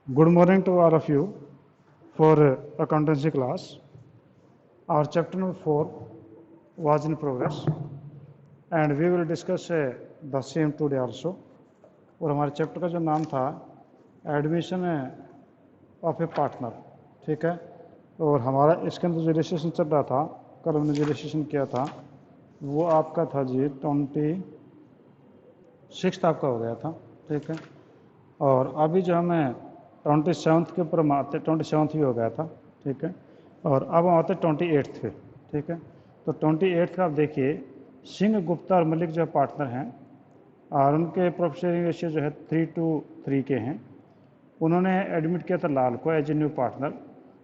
Good morning to all of you for accountancy class. Our chapter number 4 was in progress and we will discuss the same today also. और हमारे chapter का जो नाम था admission of A partner, ठीक है। और हमारा इसके अंदर जो रजिस्ट्रेशन चल रहा था, कल हमने जो रजिस्ट्रेशन किया था वो आपका था जी 26 आपका हो गया था, ठीक है। और अभी जो हमें 27 के ऊपर हम आते 27 भी हो गया था, ठीक है। और अब हम आते 28 पे, ठीक है। तो 28 का आप देखिए, सिंह, गुप्ता और मलिक जो पार्टनर हैं और उनके प्रॉफिट शेयरिंग रेशियो जो है 3:3 के हैं। उन्होंने एडमिट किया था लाल को as a new partner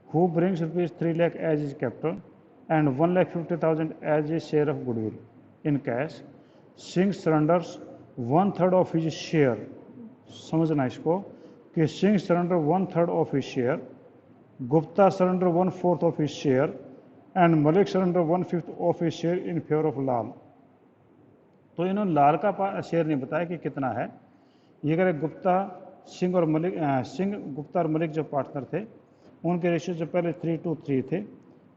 who brings ₹3 lakh as is capital and 1,50,000 as a share of goodwill in cash. Singh surrenders 1/3 of his share, समझना इसको कि Singh surrender 1/3 of his share, Gupta surrender 1/4 of his share and Malik surrender 1/5 of his share in favour of Lal. तो इन्होंने लाल का share नहीं बताया कि कितना है। ये कह गुप्ता सिंह और मलिक, सिंह, गुप्ता और मलिक जो पार्टनर थे उनके रेशियो जो पहले 3:3 थे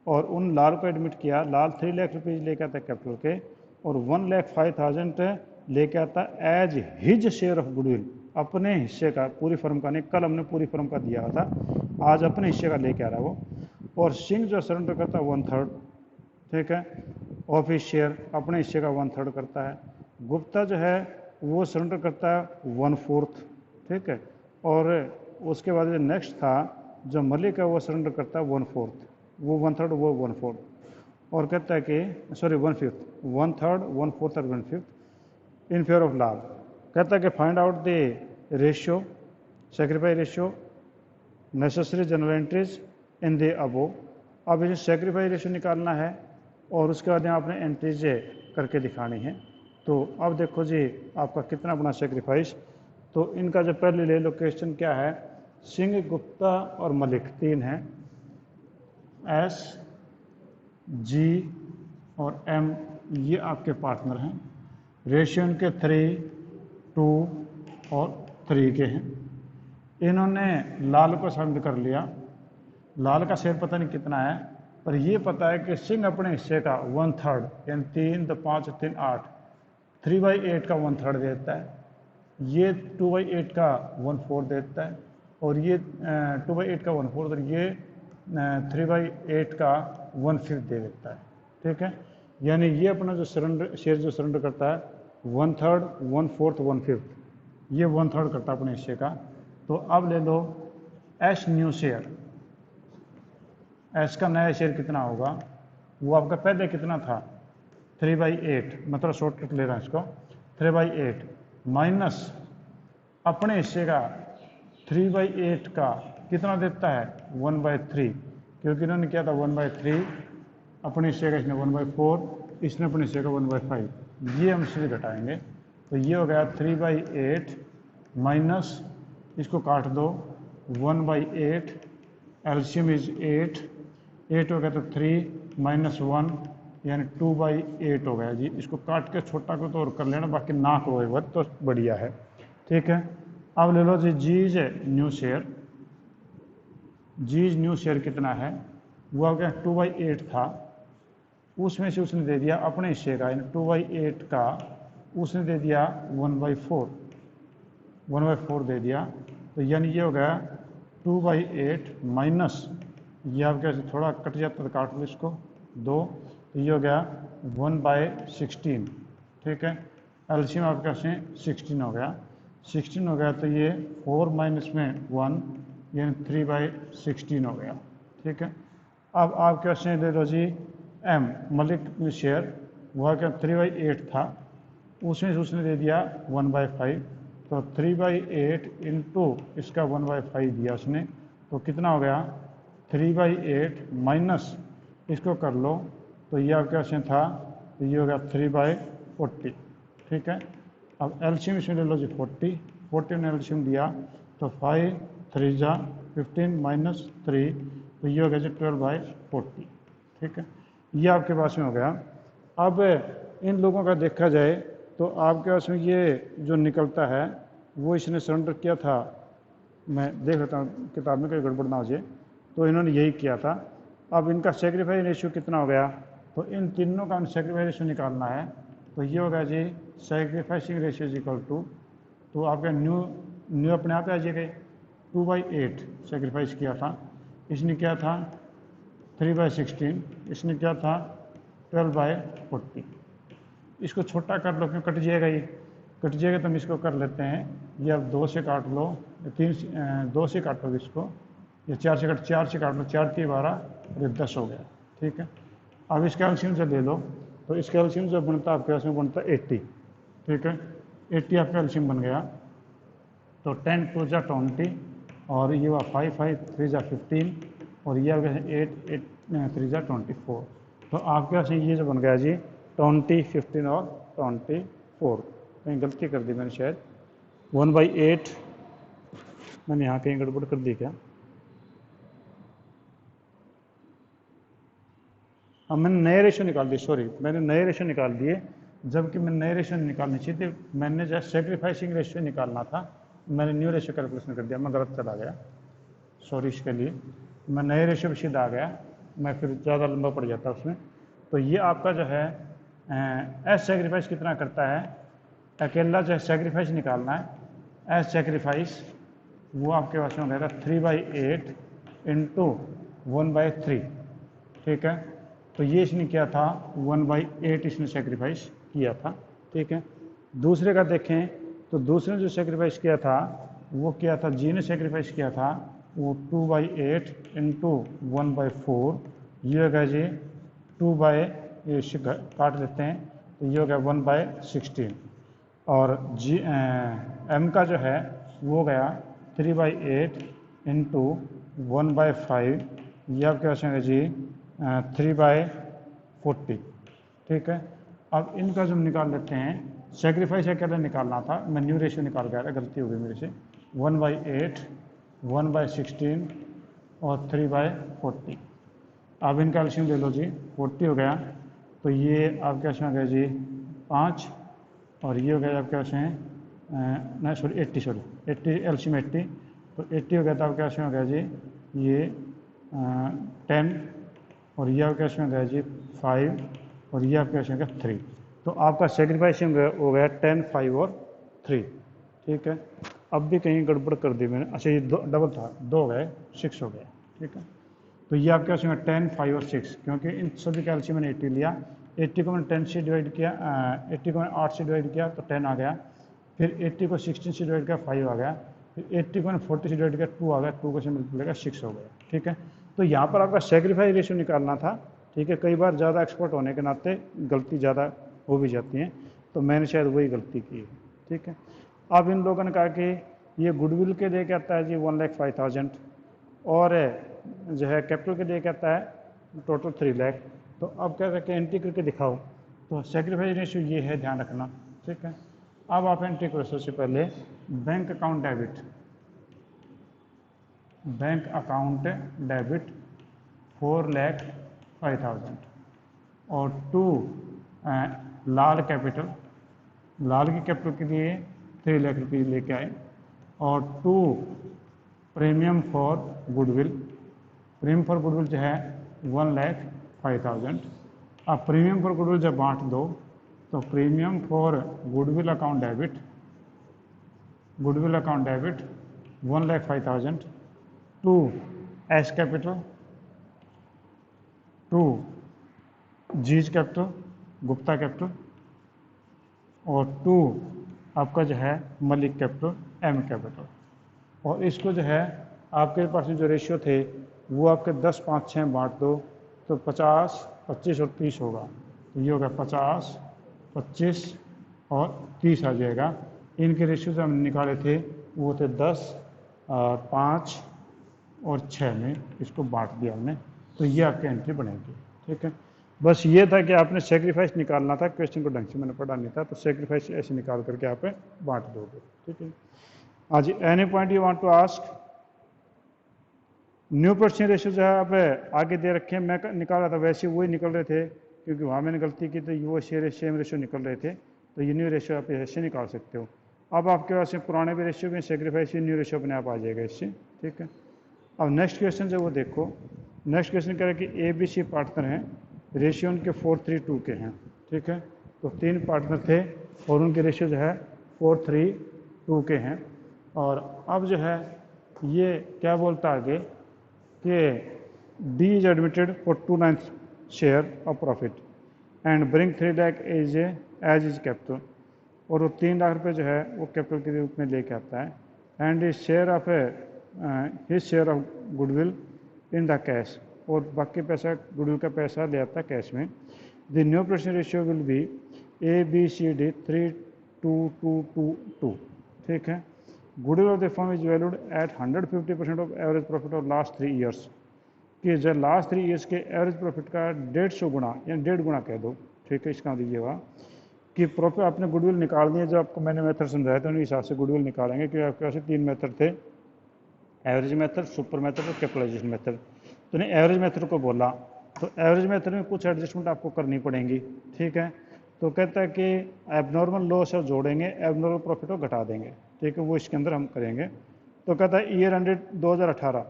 और उन लाल को एडमिट किया। लाल 3 लाख रुपीज़ लेके आता कैपिटल के और 1,05,000 लेके आता as his share of goodwill, अपने हिस्से का, पूरी फर्म का नहीं। कल हमने पूरी फर्म का दिया था, आज अपने हिस्से का लेके आ रहा वो। और सिंह जो सरेंडर करता है 1/3, ठीक है, ऑफ हिज शेयर, अपने हिस्से का 1/3 करता है। गुप्ता जो है वो सरेंडर करता है 1/4, ठीक है। और उसके बाद जो नेक्स्ट था जो मलिक है वो सरेंडर करता है 1/4, वो 1/3 वो 1/4 और कहता है कि सॉरी 1/5, 1/3 1/4 और 1/5 इन फेवर ऑफ लाल। कहता है कि find out the ratio, sacrifice ratio, necessary general entries in the above. अब इसे सेक्रीफाइस रेशियो निकालना है और उसके बाद यहाँ आपने एंट्रीज करके दिखानी है। तो अब देखो जी आपका कितना बना सेक्रीफाइस। तो इनका जो पहले ले लो क्वेश्चन क्या है, सिंह, गुप्ता और मलिक 3 हैं, एस, जी और एम ये आपके पार्टनर हैं। रेशियो इनके 3, 2 और 3 के हैं। इन्होंने लाल को शामिल कर लिया। लाल का शेयर पता नहीं कितना है, पर ये पता है कि सिंह अपने हिस्से का 1/3 यानी 3 तो 5 3 8, 3/8 का 1/3 देता है। ये 2/8 का 1/4 देता है और ये 2/8 का 1/4 और ये 3/8 का 1/5 दे देता है, ठीक है। यानी ये अपना जो शेयर जो सरेंडर करता है 1/3 1/4 1/5, ये 1/3 करता है अपने हिस्से का। तो अब ले लो एस न्यू शेयर, एस का नया शेयर कितना होगा, वो आपका पहले कितना था 3/8, मतलब शॉर्टकट ले रहा है इसको, 3/8 माइनस अपने हिस्से का 3/8 का कितना देता है 1/3, क्योंकि इन्होंने किया था 1/3, अपने हिस्से का इसने 1/4, इसने अपने हिस्से का 1/5, ये हम इसलिए घटाएंगे। तो ये हो गया 3/8 माइनस, इसको काट दो 1/8, एलसीएम इज 8 हो गया तो 3 माइनस 1 यानी 2/8 हो गया जी। इसको काट के छोटा को तो और कर लेना, बाकी ना करोगे वो तो बढ़िया है, ठीक है। अब ले लो जी जीज न्यू शेयर, जीज न्यू शेयर कितना है, वो आ गया 2/8 था, उसमें से उसने दे दिया अपने हिस्से का, यानी 2/8 का उसने दे दिया 1/4 दे दिया। तो यानी ये हो गया 2/8 माइनस, ये आपके थोड़ा कट जाता तो काट लो इसको 2, तो ये हो गया 1/16, ठीक है। एलसीएम आपके से 16 हो गया, 16 हो गया तो ये 4 माइनस में 1 यानी 3/16 हो गया, ठीक है। अब आपके से ले लो जी एम मलिक शेयर, वह क्या 3/8 था, उसमें से उसने दे दिया 1/5, तो 3/8 इंटू इसका 1/5 दिया उसने, तो कितना हो गया 3/8 माइनस इसको कर लो तो ये आपके से था, तो ये हो गया 3/40, ठीक है। अब एलसीएम इसमें ले लो जी 40 ने एलसीएम दिया तो 5 3 जा 15 माइनस 3, तो ये हो गया जी 12/40, ठीक है। ये आपके पास में हो गया। अब इन लोगों का देखा जाए तो आपके पास में ये जो निकलता है वो इसने सरेंडर किया था मैं देख लेता हूँ किताब में कोई गड़बड़ ना हो जाए। तो इन्होंने यही किया था। अब इनका सेक्रीफाइस रेशियो कितना हो गया, तो इन तीनों का सेक्रीफाइस रेशियो निकालना है। तो ये होगा जी sacrificing ratio is equal to, तो आपका न्यू न्यू अपने आप आ जाएगा 2/8 सेक्रीफाइस किया था, इसने क्या था 3/16, इसने क्या था 12/40। इसको छोटा कर लो, क्यों कट जाएगा, ये कट जाएगा तो हम इसको कर लेते हैं, ये अब 2 से काट लो, 2 से काटोगे इसको, ये 4 से काट लो, 4 3 12 और ये 10 हो गया। ठीक है, अब इस कैल्शियम से ले लो, तो इस कैल्शियम से बनता आपके पास में बनता 80। ठीक है, 80 आपका कैल्शियम बन गया। तो 10 2 जा 20 और ये हुआ 5 5 3 जा 15 और ये आ गया 8 8 3 जा 24। तो आपके पास ये जो बन गया जी 20 15 और 24। कहीं गलती कर दी मैंने शायद, 1/8 मैंने यहाँ कहीं गड़बड़ कर दी क्या। अब मैंने नए रेशो निकाल दिए, सॉरी मैंने नए रेशो निकाल दिए, जबकि मैं नए रेशो निकालनी चाहिए थी, मैंने जो सेक्रीफाइसिंग रेशो निकालना था, मैंने न्यू रेशो कैलकुलेशन कर दिया, मैं गलत चला गया, सॉरी इसके लिए। मैं नए रेशो पर सीधा आ गया, मैं फिर ज़्यादा लंबा पड़ जाता उसमें। तो ये आपका जो है एस सेक्रीफाइस कितना करता है, अकेला जो है सेक्रीफाइस निकालना है, एस सेक्रीफाइस वो आपके पास में हो गया 3/8 इंटू 1/3। ठीक है, तो ये इसने किया था 1/8 इसने सेक्रीफाइस किया था। ठीक है, दूसरे का देखें तो दूसरे ने जो सेक्रीफाइस किया था वो किया था, जी ने सेक्रीफाइस किया था वो 2/8 इंटू 1/4, ये हो गया जी काट देते हैं तो ये हो गया 1/16। और जी एम का जो है वो गया 3/8 इंटू 1/5, ये आपके पास है जी 3/40। ठीक है, अब इनका जो निकाल लेते हैं, सेक्रीफाइस अकेला निकालना था, मैं न्यू रेशियो निकाल गया था, गलती हो गई मेरे से, 1/8 1/16 और 3/40। अब इनका एल्शियम ले लो जी, 40 हो गया, तो ये आपके पास में आ गया जी 5 और ये हो गया आपके पास में नहीं सॉरी 80 एल्शियम 80, तो 80 हो गया था आपके पास में हो गया जी ये 10 और ये आपके पास में हो गया जी 5 और ये आपके पास में हो गया 3। तो आपका सेक्रीफाइस हो गया 10 5 और 3। ठीक है, अब भी कहीं गड़बड़ कर दी मैंने, अच्छा ये डबल था, 2 हो गए 6 हो गया। ठीक है, तो ये आपके पास में 10 5 और 6, क्योंकि इन सभी कैल्शियम मैंने 80 लिया, 80 को मैंने 10 से डिवाइड किया, 80 को मैंने 8 से डिवाइड किया तो 10 आ गया, फिर 80 को 16 से डिवाइड किया 5 आ गया, फिर 80 को मैंने 40 से डिवाइड किया 2 आ गया, 2 को से मल्टीप्लाई 6 हो गया। ठीक है, तो यहाँ पर आपका सेक्रीफाइस रेशियो निकालना था। ठीक है, कई बार ज़्यादा एक्सपर्ट होने के नाते गलती ज़्यादा हो भी जाती हैं, तो मैंने शायद वही गलती की है। ठीक है, अब इन लोगों ने कहा कि ये गुडविल के लिए कहता है जी 1,05,000 और जो है कैपिटल के लिए कहता है टोटल 3 लाख। तो अब क्या करके एंट्री करके दिखाओ, तो सेक्रीफाइस रेशियो ये है, ध्यान रखना। ठीक है, अब आप एंट्री करो, सबसे पहले बैंक अकाउंट डेबिट 4,05,000 और 2 लाल कैपिटल, लाल की कैपिटल के लिए 3 लाख रुपये लेके आए, और 2 premium for goodwill, premium for goodwill जो है 1,05,000। अब प्रीमियम फॉर गुडविल जब बांट दो तो premium for goodwill account debit 1,05,000 to S capital, to G's capital Gupta capital, और 2 आपका जो है मलिक कैपिटल एम कैपिटल। और इसको जो है आपके पास जो रेशियो थे वो आपके 10 5 6 बांट दो तो 50 25 और 30 होगा, तो ये होगा 50 25 और 30 आ जाएगा। इनके रेशियो जो हमने निकाले थे वो थे 10 5 और 6 में इसको बांट दिया हमने, तो ये आपकी एंट्री बनेगी। ठीक है, बस ये था कि आपने सेक्रीफाइस निकालना था, क्वेश्चन को ढंग से मैंने पढ़ा नहीं था, तो सेक्रीफाइस ऐसे निकाल करके आप बांट दोगे। ठीक है, हाँ जी, any point you want to ask. New person ratio जो है आप आगे दे रखे हैं, मैं निकाल रहा था वैसे वही निकल रहे थे, क्योंकि वहाँ मैंने गलती की तो वो सेम रेशियो निकल रहे थे, तो ये न्यू रेशियो आप ऐसे निकाल सकते हो। अब आपके पास में पुराने भी रेशियो में सेक्रीफाइस न्यू रेशियो अपने आप आ जाएगा इससे, ठीक है। अब नेक्स्ट क्वेश्चन जो वो देखो, नेक्स्ट क्वेश्चन कह रहा है कि ए बी सी पार्टनर हैं, रेशियो उनके 4:3:2 के हैं, ठीक है। तो 3 पार्टनर थे और उनके रेशियो जो है 4:3:2 के हैं। और अब जो है ये क्या बोलता है आगे कि D is admitted for 2/9 share of profit and bring 3 lakh as is capital, और वो 3 लाख रुपये जो है वो कैपिटल के रूप में लेके आता है। And is share of his share of goodwill in the cash, और बाकी पैसा गुडविल का पैसा ले आता है कैश में। The new present ratio will be A B C D 3:2:2:2, ठीक है। Goodwill of the firm is valued at 150% of average profit of last 3 years, कि जब लास्ट 3 ईयर्स के एवरेज प्रॉफिट का 150 गुना या 1.5 गुना कह दो, ठीक है। इसका मतलब ये हुआ कि प्रॉफिट आपने गुडविल निकाल दिया, जो आपको मैंने मेथड समझाया था उनके हिसाब से गुडविल निकालेंगे, क्योंकि आपके पास 3 मेथड थे, एवरेज मेथड, सुपर मेथड और कैपिटलाइजेशन मेथड। तो ने एवरेज मेथड को बोला, तो एवरेज मेथड में कुछ एडजस्टमेंट आपको करनी पड़ेंगी, ठीक है। तो कहता है कि एबनॉर्मल लॉस है जोड़ेंगे, एबनॉर्मल प्रॉफिट को घटा देंगे, ठीक है, वो इसके अंदर हम करेंगे। तो कहता है year ended 2018,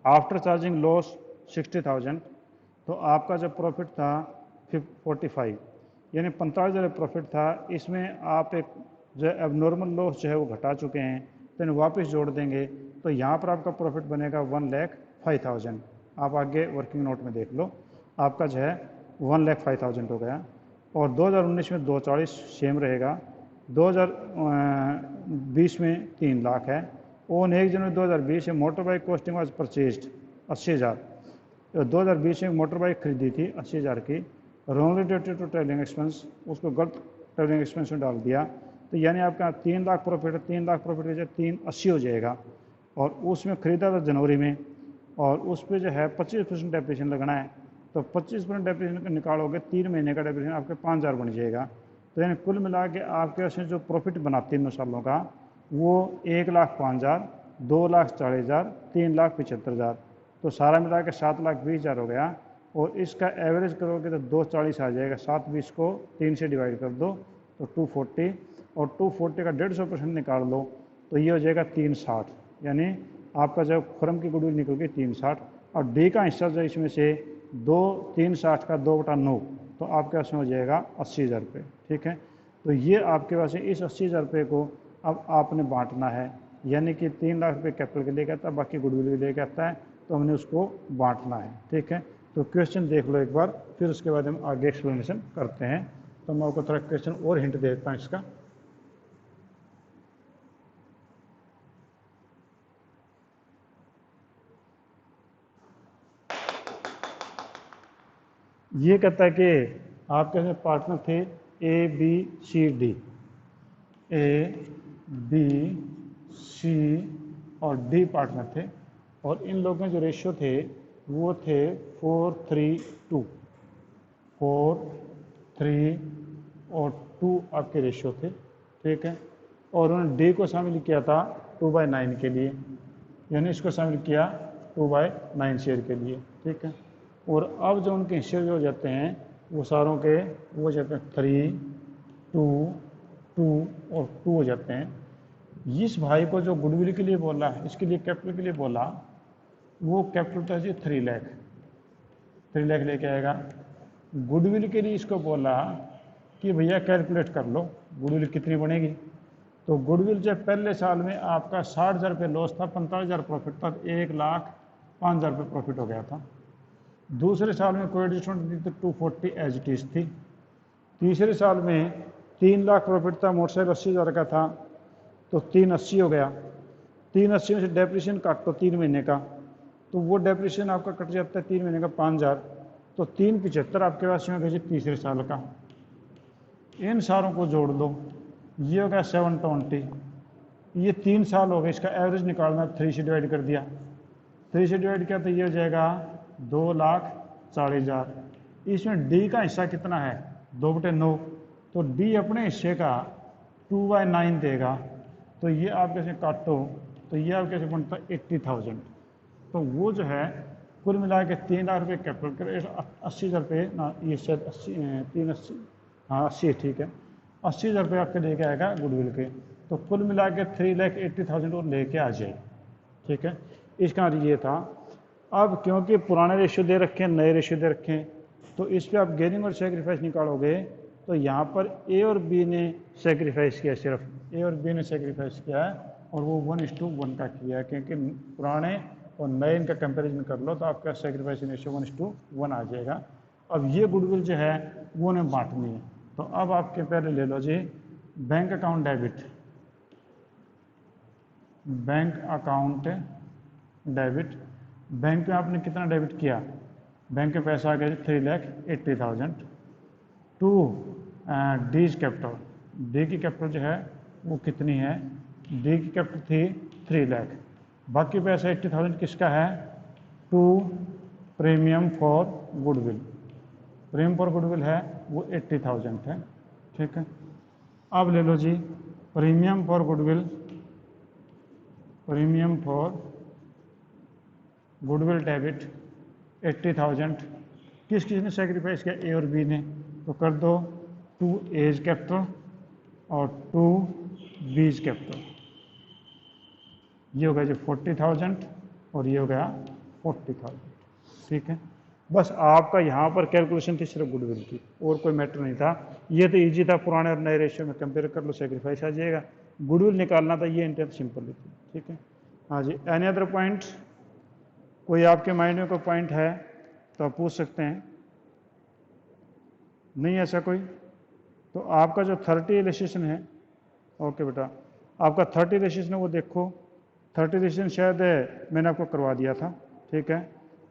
after charging loss 60,000, तो आपका जब प्रॉफिट था 45, यानी 45,000 प्रॉफिट था, इसमें आप एक जो एबनॉर्मल लॉस जो है वो घटा चुके हैं, तो इन्हें वापस जोड़ देंगे, तो यहाँ पर आपका प्रॉफिट बनेगा 1,05,000। आप आगे वर्किंग नोट में देख लो, आपका जो है 1,05,000 हो गया। और 2019 में 240 सेम रहेगा, 2020 में 3 लाख है। ऑन 1 जनवरी 2020 में motor bike costing was purchased 80,000, 2020 में मोटर बाइक खरीदी थी 80,000 की, wrongly dated to travelling expense, उसको गलत ट्रेवलिंग एक्सपेंस में डाल दिया, तो यानी आपका 3 लाख प्रॉफिट है, 3 लाख प्रॉफिट जो 380 हो जाएगा। और उसमें ख़रीदा था जनवरी में, और उस पर जो है 25% डेप्रिसिएशन लगना है, तो 25% डेप्रिसिएशन निकालोगे, 3 महीने का डेप्रिसिएशन आपके 5,000 बन जाएगा। तो यानी कुल मिला के आपके उसमें जो प्रॉफिट बना 3 सालों का वो 1,05,000, 2,40,000, 3,75,000, तो सारा मिला के 7,20,000 हो गया। और इसका एवरेज करोगे तो 240 आ जाएगा, 720 को 3 से डिवाइड कर दो तो 240, और 240 का 150% निकाल लो तो ये हो जाएगा 360, यानी आपका जब फर्म की गुडविल निकल गई 360, और डी का हिस्सा जो इसमें से 360 का 2/9, तो आपके पास में हो जाएगा 80,000 रुपये, ठीक है। तो ये आपके पास इस 80,000 रुपये को अब आपने बांटना है, यानी कि 3 लाख रुपये कैपिटल के लेके आता है, बाकी गुडविल भी लेके आता है, तो हमने उसको बांटना है, ठीक है। तो क्वेश्चन देख लो एक बार, फिर उसके बाद हम आगे एक्सप्लेनेशन करते हैं। तो मैं आपको थोड़ा क्वेश्चन और हिंट देता हूँ इसका। ये कहता है कि आपके पार्टनर थे A B C D, A B C और डी पार्टनर थे, और इन लोगों के जो रेशियो थे वो थे 4:3:2, 4, 3 और 2 आपके रेशियो थे, ठीक है। और उन्होंने डी को शामिल किया था 2/9 के लिए, यानी इसको शामिल किया 2/9 शेयर के लिए, ठीक है। और अब जो उनके हिस्से जो हो जाते हैं वो सारों के वो हो जाते हैं 3, 2, 2 और 2 हो जाते हैं। इस भाई को जो गुडविल के लिए बोला, इसके लिए कैपिटल के लिए बोला, वो कैपिटल था जी 3 लाख, 3 लाख लेके आएगा। गुडविल के लिए इसको बोला कि भैया कैलकुलेट कर लो गुडविल कितनी बनेगी। तो गुडविल जब पहले साल में आपका 60,000 रुपये लॉस था, 45,000 प्रॉफिट था, 1,05,000 रुपये प्रॉफिट हो गया था। दूसरे साल में कोई एडजस्टमेंट थी तो 240 एज इट इज थी। तीसरे साल में 3 लाख प्रॉफिट था, मोटरसाइकिल 80,000 का था, तो 380 हो गया। 380 में से डेप्रिसिएशन काट तो 3 महीने का, तो वो डेप्रिसिएशन आपका कट जाता है 3 महीने का 5,000, तो 375 आपके पास में भेजे तीसरे साल का। इन सारों को जोड़ दो, ये हो गया 720, ये 3 साल हो गए, इसका एवरेज निकालना 3 से डिवाइड कर दिया, 3 से डिवाइड किया तो ये हो जाएगा 2,40,000। इसमें डी का हिस्सा कितना है 2/9, तो डी अपने हिस्से का 2/9 देगा, तो ये आप कैसे काटो तो ये आप कैसे बनता है 80,000। तो वो जो है कुल मिला के 3 लाख रुपये कैपिटल कर 80,000 रुपये ना, ये शायद 80, 380, हाँ 80 ठीक है, 80,000 रुपये आपके लेके आएगा गुडविल के, तो कुल मिला के 3,80,000 और लेके आ जाए। ठीक है, इसका ये था। अब क्योंकि पुराने रेशियो दे रखे हैं, नए रेशियो दे रखे हैं, तो इस पर आप गेनिंग और सेक्रीफाइस निकालोगे तो यहाँ पर ए और बी ने सेक्रीफाइस किया, सिर्फ ए और बी ने सेक्रीफाइस किया है, और वो 1:1 का किया है, क्योंकि पुराने और नए इनका कंपैरिजन कर लो तो आपका सेक्रीफाइस रेशियो 1:1 आ जाएगा। अब ये गुडविल जो है वो उन्हें बांटनी है। तो अब आपके पहले ले लो जी bank account debit, bank account debit. Bank में आपने कितना डेबिट किया, बैंक में पैसा आ गया 3,80,000 टू डीज कैपिटल। डी की कैपिटल जो है वो कितनी है, डी की कैपिटल थी 3 लाख, बाकी पैसा 80,000 किसका है, to premium for goodwill. Premium for goodwill है वो 80,000 है। ठीक है, अब ले लो जी premium for goodwill, premium for goodwill debit 80,000 किस किस ने सेक्रीफाइस किया, ए और बी ने, तो कर दो 2 एज कैपिटल और 2 बीज कैपिटल। ये हो गया जी 40,000 और ये हो गया 40,000। ठीक है, बस आपका यहाँ पर कैलकुलेशन थी सिर्फ गुडविल की, और कोई मैटर नहीं था। ये तो इजी था, पुराने और नए रेशियो में कंपेयर कर लो, सेक्रीफाइस आ जाएगा। गुडविल निकालना था, ये इंटेंट सिंपल थी। ठीक है, हाँ जी, एनी अदर पॉइंट, कोई आपके माइंड में कोई पॉइंट है तो आप पूछ सकते हैं, नहीं ऐसा कोई, तो आपका जो 30 इलस्ट्रेशन है, ओके बेटा, आपका 30 इलस्ट्रेशन है वो देखो। 30 इलस्ट्रेशन शायद मैंने आपको करवा दिया था। ठीक है,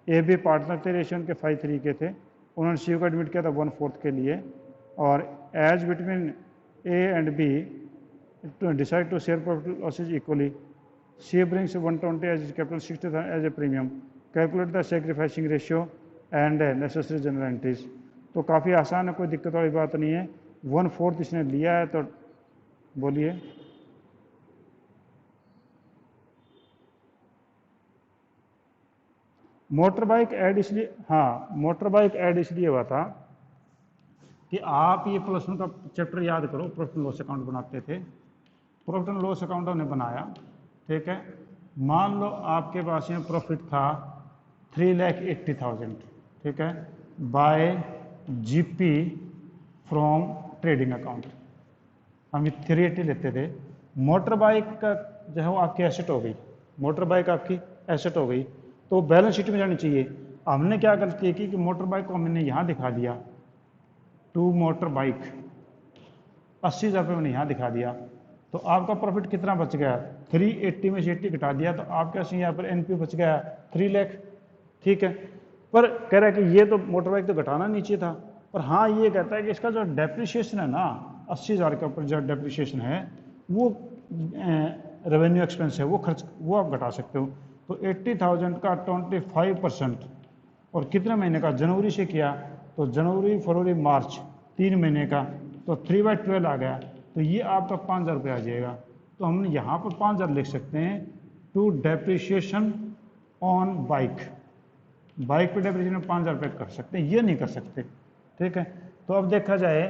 ए बी पार्टनर थे, रेशियो के 5 तरीके थे, उन्होंने सी को एडमिट किया था 1/4 के लिए, और as between A and B decide to share profit losses equally, C brings 120 as capital, 60,000 as a premium, calculate the sacrificing ratio and necessary general entries. तो काफ़ी आसान है, कोई दिक्कत वाली बात नहीं है। 1/4 इसने लिया है, तो बोलिए। मोटर बाइक ऐड इसलिए, हाँ मोटर बाइक ऐड इसलिए हुआ था कि आप ये +1 का चैप्टर याद करो, प्रॉफिट एंड लॉस अकाउंट बनाते थे, प्रॉफिट एंड लॉस अकाउंट हमने बनाया। ठीक है, मान लो आपके पास में प्रॉफिट था 3,80,000, ठीक है, bye GP from trading account, हम 380 लेते थे। मोटर बाइक का जो है वो आपकी एसेट हो गई, मोटर बाइक आपकी एसेट हो गई, तो बैलेंस शीट में जानी चाहिए। हमने क्या गलती की कि मोटर बाइक को हमने यहाँ दिखा दिया, टू मोटर बाइक 80,000 रुपये मैंने यहाँ दिखा दिया, तो आपका प्रॉफिट कितना बच गया, 380 में से 80 घटा दिया, तो आपके पास यहाँ पर एनपी बच गया 3 लाख। ठीक है, पर कह रहा है कि ये तो मोटर बाइक तो घटाना नहीं चाहिए था, पर हाँ ये कहता है कि इसका जो डेप्रिसिएशन है ना, 80,000 के ऊपर जो डेप्रिसिएशन है वो रेवेन्यू एक्सपेंस है, वो खर्च वो आप घटा सकते हो। तो 80,000 का 25% और कितने महीने का, जनवरी से किया, तो जनवरी फरवरी मार्च 3 महीने का, तो 3/12 आ गया, तो ये आपका 5,000 रुपये आ जाएगा। तो हम यहाँ पर 5,000 लिख सकते हैं, to depreciation on bike, bike पे डेप्रिसिएशन 5,000 रुपये कर सकते हैं, ये नहीं कर सकते। ठीक है, तो अब देखा जाए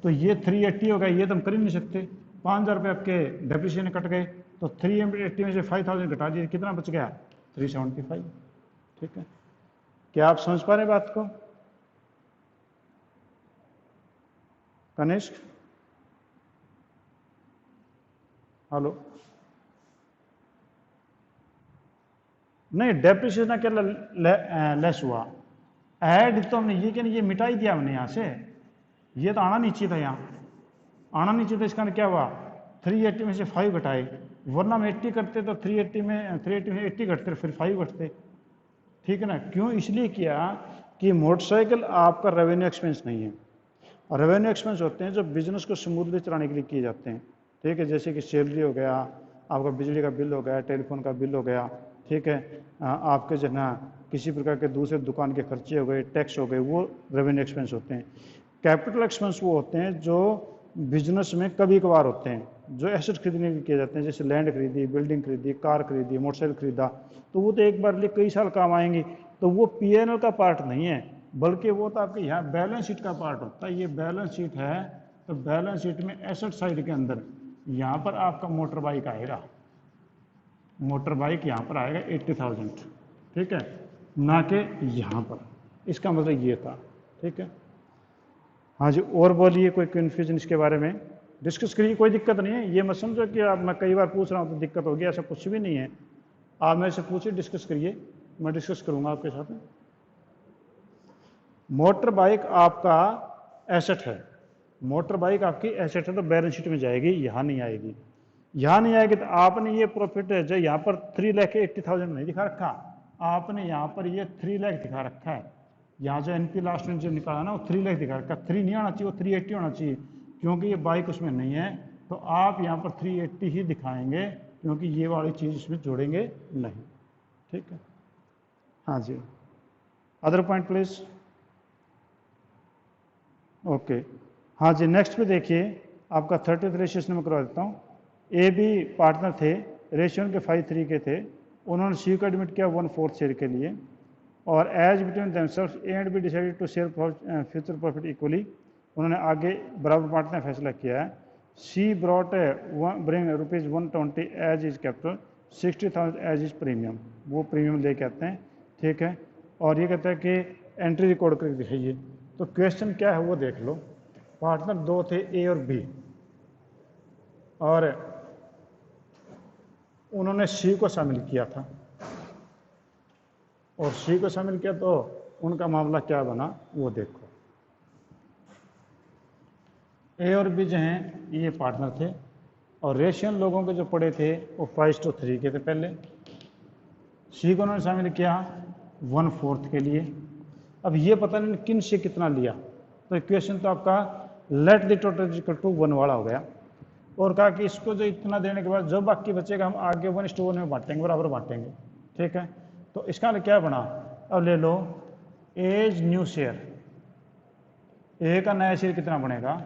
तो ये 380 हो गया, ये तो हम कर ही नहीं सकते, 5,000 रुपये आपके डेप्रिसिएशन कट गए, तो 380 में से 5,000 घटा दिए, कितना बच गया, 375। ठीक है, क्या आप समझ पा रहे बात को कनिष्क? हेलो, नहीं डेप्रिसिएशन क्या लेस हुआ, ऐड तो हमने ये क्या नहीं, ये मिटा ही दिया हमने यहाँ से, ये तो आना नहीं चाहिए था, यहाँ आना नहीं चाहिए था। इसका क्या हुआ, 380 में से 5 घटाए, वरना हम 80 करते तो 380 में 80 घटते, फिर 5 घटते। ठीक है ना, क्यों इसलिए किया कि मोटरसाइकिल आपका रेवेन्यू एक्सपेंस नहीं है, और रेवेन्यू एक्सपेंस होते हैं जो बिजनेस को स्मूथली चलाने के लिए किए जाते हैं। ठीक है, जैसे कि सैलरी हो गया, आपका बिजली का बिल हो गया, टेलीफोन का बिल हो गया, ठीक है, आपके जो है ना किसी प्रकार के दूसरे दुकान के खर्चे हो गए, टैक्स हो गए, वो रेवेन्यू एक्सपेंस होते हैं। कैपिटल एक्सपेंस वो होते हैं जो बिजनेस में कभी कभार होते हैं, जो एसेट खरीदने के किए जाते हैं, जैसे लैंड खरीदी, बिल्डिंग खरीदी, कार खरीदी, मोटरसाइकिल खरीदा, तो वो तो एक बार लिए कई साल काम आएंगी, तो वो पीएनएल का पार्ट नहीं है, बल्कि वो तो आपके यहाँ बैलेंस शीट का पार्ट होता है। ये बैलेंस शीट है तो बैलेंस शीट में एसेट साइड के अंदर यहाँ पर आपका मोटर बाइक आएगा, मोटर बाइक यहाँ पर आएगा 80,000, ठीक है, ना कि यहाँ पर। इसका मतलब ये था, ठीक है। हाँ जी, और बोलिए, कोई कन्फ्यूजन इसके बारे में डिस्कस करिए, कोई दिक्कत नहीं है। ये मत समझो कि आप मैं कई बार पूछ रहा हूँ तो दिक्कत होगी, ऐसा कुछ भी नहीं है। आप मेरे से पूछिए, डिस्कस करिए, मैं डिस्कस करूँगा आपके साथ। मोटर बाइक आपका एसेट है, मोटर बाइक आपकी एसेट है, तो बैलेंस शीट में जाएगी, यहाँ नहीं आएगी। यहाँ नहीं आएगी तो आपने ये प्रॉफिट है जो यहाँ पर 3,80,000 नहीं दिखा रखा, आपने यहाँ पर ये 3 लाख दिखा रखा है। यहाँ जो एनपी लास्ट में जो निकाला ना वो 3 लाख दिखा रखा, 3 नहीं आना चाहिए, वो 380 होना चाहिए, क्योंकि ये बाइक उसमें नहीं है। तो आप यहाँ पर 380 ही दिखाएंगे, क्योंकि ये वाली चीज़ इसमें जोड़ेंगे नहीं, ठीक है। हाँ जी, अदर पॉइंट प्लीज। ओके, हाँ जी, नेक्स्ट पे देखिए, आपका 30th रेशियो में करवा देता हूँ। ए बी पार्टनर थे, रेशियो के 5:3 के थे, उन्होंने सी को एडमिट किया 1/4 शेयर के लिए, और as between themselves A and B decided to share future profit equally, उन्होंने आगे बराबर बांटने का फैसला किया है। C brought bring ₹120 as is capital, 60,000 as his premium, वो प्रीमियम लेके आते हैं, ठीक है। और ये कहता है कि एंट्री रिकॉर्ड करके दिखाइए। तो क्वेश्चन क्या है वो देख लो। पार्टनर दो थे, ए और बी, और उन्होंने सी को शामिल किया था, और सी को शामिल किया तो उनका मामला क्या बना वो देखो। ए और बी जो हैं ये पार्टनर थे, और रेशियन लोगों के जो पड़े थे वो 5:3 के थे पहले। सी को उन्होंने शामिल किया 1/4 के लिए। अब ये पता नहीं किन से कितना लिया, तो इक्वेशन तो आपका let the total equal to 1 वाला हो गया, और कहा कि इसको जो इतना देने के बाद जो बाकी बचेगा हम आगे 1:1 में बांटेंगे, बराबर बांटेंगे, ठीक है। तो इसका क्या बना, अब ले लो एज न्यू शेयर, ए का नया शेयर कितना बनेगा,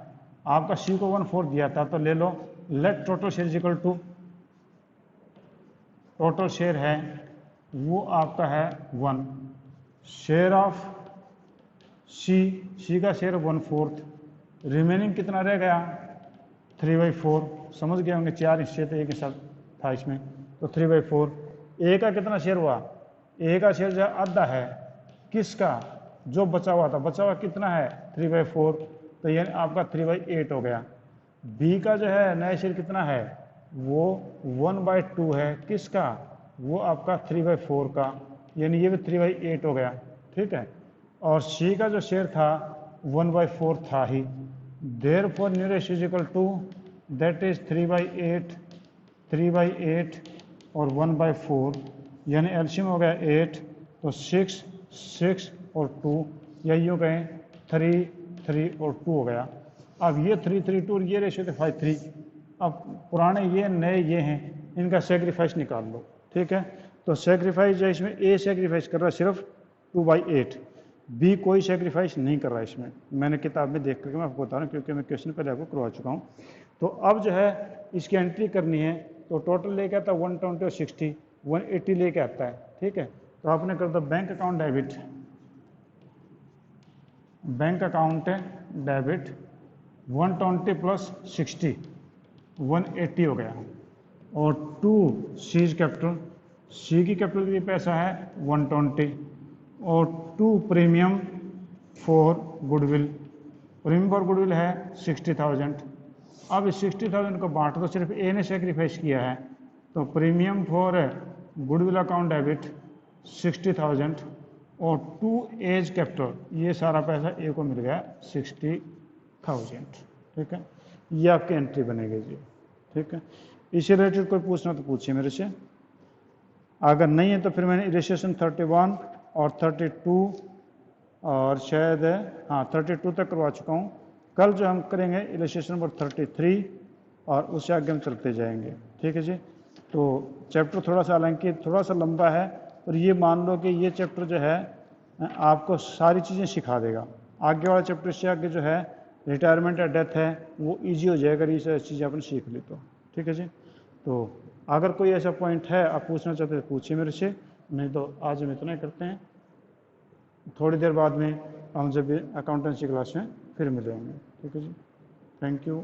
आपका सी को 1/4 दिया था, तो ले लो let total share equal to, total share है वो आपका है 1, शेयर ऑफ सी का शेयर 1/4, रिमेनिंग कितना रह गया 3/4, समझ गए होंगे, 4 हिस्से थे, एक हिस्सा था इसमें, तो 3/4। ए का कितना शेयर हुआ, ए का शेयर जो आधा है किसका, जो बचा हुआ था, बचा हुआ कितना है 3/4, तो ये आपका 3/8 हो गया। बी का जो है नया शेयर कितना है वो 1/2 है, किसका, वो आपका 3/4 का, यानी ये भी 3/8 हो गया, ठीक है। और सी का जो शेयर था 1/4 था ही, therefore new ratio is equal to that is 3/8 और 1/4, यानी एलसीएम हो गया 8, तो 6 और 2, या यूँ कहें 3 और 2 हो गया। अब ये 3 और ये रेशियो थे 5:3, अब पुराने ये नए ये हैं, इनका सेक्रीफाइस निकाल लो, ठीक है। तो सेक्रीफाइस जो इसमें ए सेक्रीफाइस कर रहा है सिर्फ 2/8, बी कोई सेक्रीफाइस नहीं कर रहा है इसमें, मैंने किताब में देख करके मैं आपको बता रहा हूँ, क्योंकि मैं क्वेश्चन पहले आपको करवा चुका हूँ। तो अब जो है इसकी एंट्री करनी है, तो टोटल लेके आता है 120 और 60, 180 लेके आता है, ठीक है। तो आपने कर दो bank account debit, bank account debit 120 plus 60 180 हो गया, और 2 सीज कैपिटल, सी की कैपिटल के लिए पैसा है 120, और 2 premium for goodwill, premium for goodwill है 60,000। अब इस 60,000 को बांट दो, सिर्फ ए ने सेक्रीफाइस किया है, तो premium for goodwill account debit 60,000 और 2 एज कैपिटल, ये सारा पैसा ए को मिल गया 60,000, ठीक है। ये आपकी एंट्री बनेगी जी, ठीक है। इससे रिलेटेड कोई पूछना तो पूछिए मेरे से, अगर नहीं है तो फिर मैंने इलिस्ट्रेशन 31 और 32 और शायद हाँ 32 तक करवा चुका हूँ। कल जो हम करेंगे इलिस्ट्रेशन नंबर 33 और उससे आगे हम चलते जाएंगे, ठीक है जी। तो चैप्टर थोड़ा सा हालांकि थोड़ा सा लंबा है, और ये मान लो कि ये चैप्टर जो है आपको सारी चीज़ें सिखा देगा। आगे वाला चैप्टर से आगे जो है रिटायरमेंट या डेथ है वो इजी हो जाएगा, ये सारी चीज़ें आपने सीख ली तो, ठीक है जी। तो अगर कोई ऐसा पॉइंट है आप पूछना चाहते हैं पूछिए मेरे से, नहीं तो आज हम इतना ही करते हैं। थोड़ी देर बाद में हम जब अकाउंटेंसी क्लास में फिर मिलेंगे, ठीक है जी। Thank you.